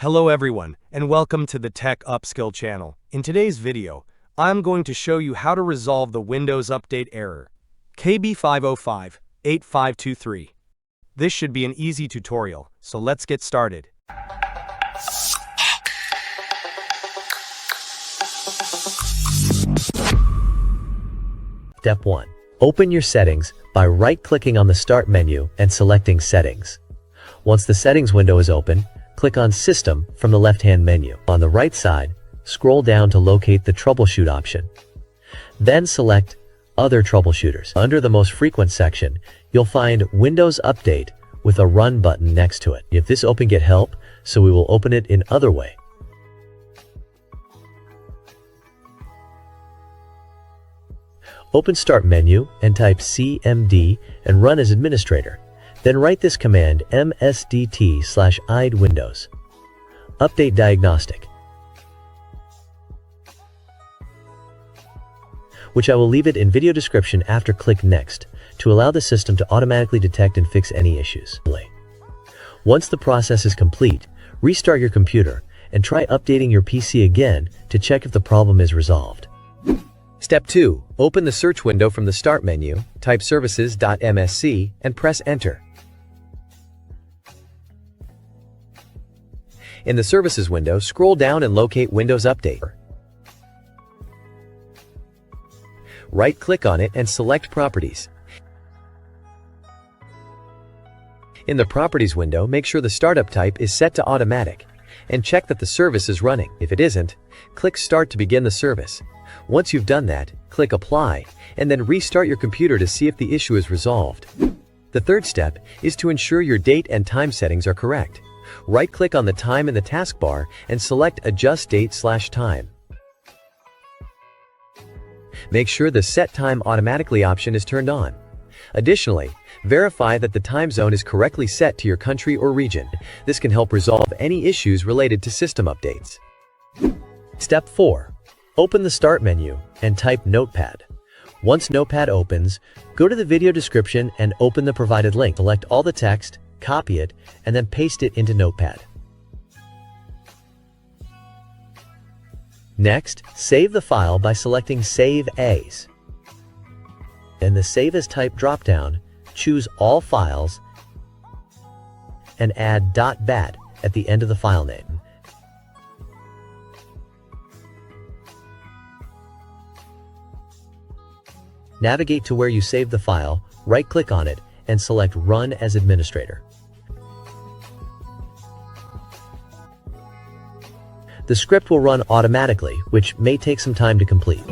Hello everyone, and welcome to the Tech Upskill channel. In today's video, I'm going to show you how to resolve the Windows Update error, KB5058523. This should be an easy tutorial, so let's get started. Step 1. Open your settings by right-clicking on the Start menu and selecting Settings. Once the Settings window is open, click on System from the left-hand menu. On the right side, scroll down to locate the Troubleshoot option. Then select Other Troubleshooters. Under the Most Frequent section, you'll find Windows Update with a Run button next to it. If this open, get help, so we will open it in other way. Open Start menu and type CMD and run as administrator. Then write this command msdt/id windows update diagnostic, which I will leave it in video description after. Click Next to allow the system to automatically detect and fix any issues. Once the process is complete, restart your computer and try updating your PC again to check if the problem is resolved. Step 2. Open the search window from the Start menu, type services.msc and press Enter. In the Services window, scroll down and locate Windows Update. Right-click on it and select Properties. In the Properties window, make sure the startup type is set to Automatic and check that the service is running. If it isn't, click Start to begin the service. Once you've done that, click Apply and then restart your computer to see if the issue is resolved. The third step is to ensure your date and time settings are correct. Right-click on the time in the taskbar and select Adjust Date/Time. Make sure the Set Time Automatically option is turned on. Additionally, verify that the time zone is correctly set to your country or region. This can help resolve any issues related to system updates. Step 4. Open the Start menu and type Notepad. Once Notepad opens, go to the video description and open the provided link. Select all the text, copy it, and then paste it into Notepad. Next, save the file by selecting Save As. In the Save As Type dropdown, choose All Files and add .bat at the end of the file name. Navigate to where you saved the file, right-click on it, and select Run as Administrator. The script will run automatically, which may take some time to complete.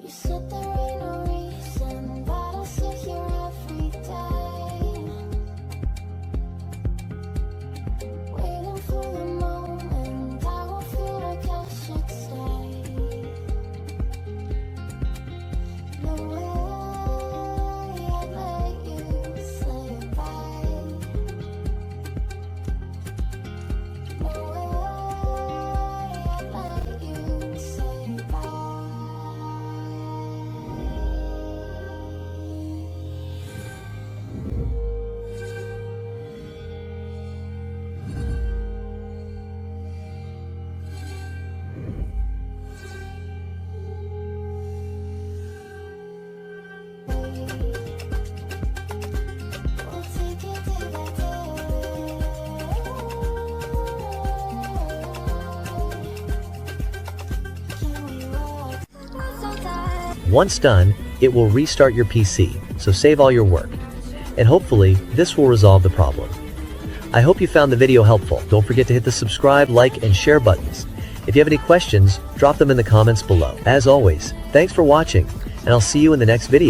said there ain't no reason, but I sit here every day, waiting for the moment I will feel like I should stay. No way I'd let you say goodbye. No way I'd let you say goodbye. We'll take it day by day. Can we walk? I'm so tired. Once done, it will restart your PC, so save all your work. And hopefully, this will resolve the problem. I hope you found the video helpful. Don't forget to hit the subscribe, like, and share buttons. If you have any questions, drop them in the comments below. As always, thanks for watching, and I'll see you in the next video.